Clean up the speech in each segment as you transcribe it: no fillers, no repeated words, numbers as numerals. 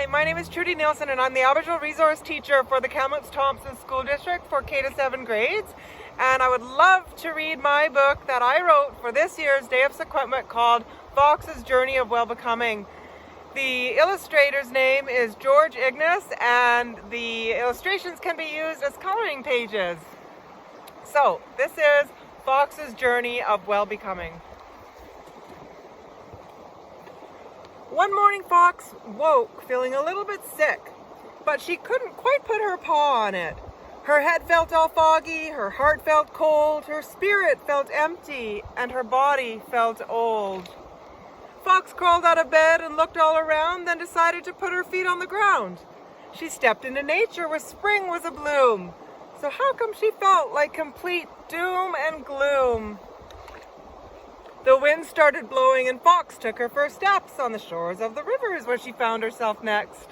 Hi, my name is Trudi Nielsen and I'm the Aboriginal Resource Teacher for the Kamloops-Thompson School District for K to 7 grades. And I would love to read my book that I wrote for this year's Day of Sucwentwecw called Fox's Journey of Well-Becoming. The illustrator's name is George Ignace and the illustrations can be used as coloring pages. So, this is Fox's Journey of Well-Becoming. One morning Fox woke feeling a little bit sick, but she couldn't quite put her paw on it. Her head felt all foggy, her heart felt cold, her spirit felt empty, and her body felt old. Fox crawled out of bed and looked all around, then decided to put her feet on the ground. She stepped into nature where spring was abloom. So how come she felt like complete doom and gloom? The wind started blowing and Fox took her first steps on the shores of the rivers where she found herself next.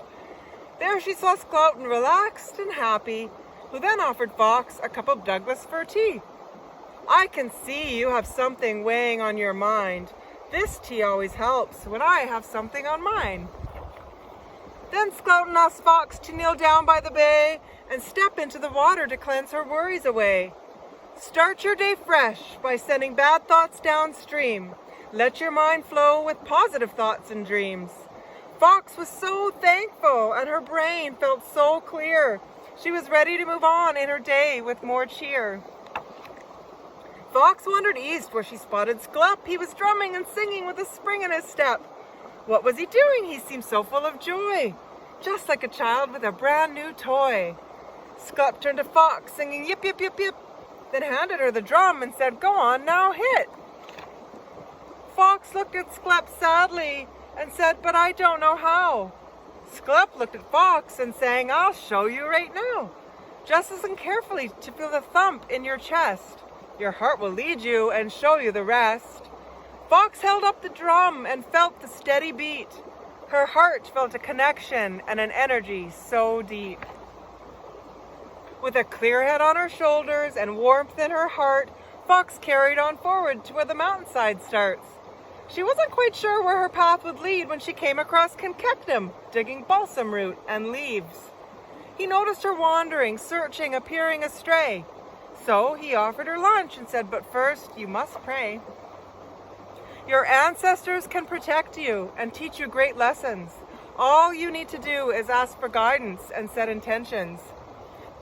There she saw Skloughton relaxed and happy, who then offered Fox a cup of Douglas fir tea. "I can see you have something weighing on your mind. This tea always helps when I have something on mine." Then Skloughton asked Fox to kneel down by the bay and step into the water to cleanse her worries away. "Start your day fresh by sending bad thoughts downstream. Let your mind flow with positive thoughts and dreams." Fox was so thankful and her brain felt so clear. She was ready to move on in her day with more cheer. Fox wandered east where she spotted Sklup. He was drumming and singing with a spring in his step. What was he doing? He seemed so full of joy, just like a child with a brand new toy. Sklup turned to Fox, singing yip, yip, yip, yip, then handed her the drum and said, "Go on now, hit." Fox looked at Sklup sadly and said, "But I don't know how." Sklup looked at Fox and sang, "I'll show you right now. Just listen carefully to feel the thump in your chest. Your heart will lead you and show you the rest." Fox held up the drum and felt the steady beat. Her heart felt a connection and an energy so deep. With a clear head on her shoulders and warmth in her heart, Fox carried on forward to where the mountainside starts. She wasn't quite sure where her path would lead when she came across Kankeknum, digging balsam root and leaves. He noticed her wandering, searching, appearing astray. So he offered her lunch and said, "But first you must pray. Your ancestors can protect you and teach you great lessons. All you need to do is ask for guidance and set intentions."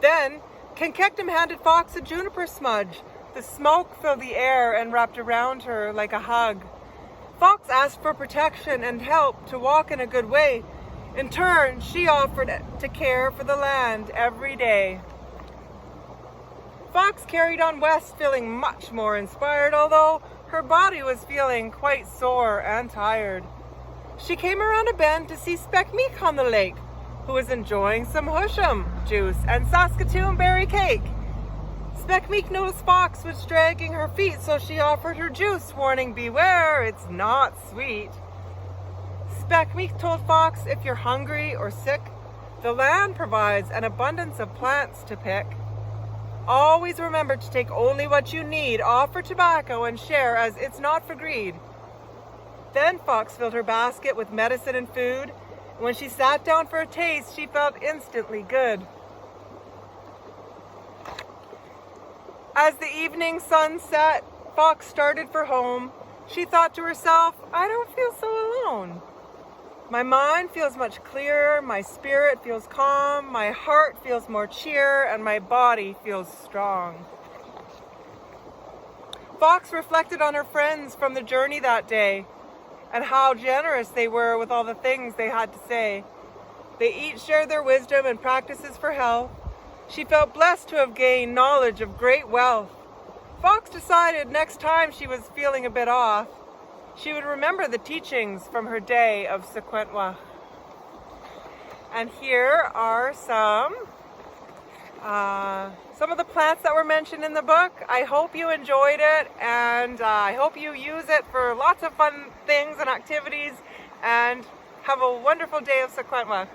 Then Kankeknum handed Fox a juniper smudge. The smoke filled the air and wrapped around her like a hug. Fox asked for protection and help to walk in a good way. In turn, she offered to care for the land every day. Fox carried on west feeling much more inspired, although her body was feeling quite sore and tired. She came around a bend to see Speckmeek on the lake, who was enjoying some Husham juice and Saskatoon berry cake. Speckmeek noticed Fox was dragging her feet, so she offered her juice, warning, "Beware, it's not sweet." Speckmeek told Fox, "If you're hungry or sick, the land provides an abundance of plants to pick. Always remember to take only what you need, offer tobacco and share, as it's not for greed." Then Fox filled her basket with medicine and food. When she sat down for a taste, she felt instantly good. As the evening sun set, Fox started for home. She thought to herself, "I don't feel so alone. My mind feels much clearer, my spirit feels calm, my heart feels more cheer, and my body feels strong." Fox reflected on her friends from the journey that day and how generous they were with all the things they had to say. They each shared their wisdom and practices for health. She felt blessed to have gained knowledge of great wealth. Fox decided next time she was feeling a bit off, she would remember the teachings from her day of Sucwentwecw. And here are some of the plants that were mentioned in the book. I hope you enjoyed it, and I hope you use it for lots of fun things and activities, and have a wonderful day of Sucwentwecw.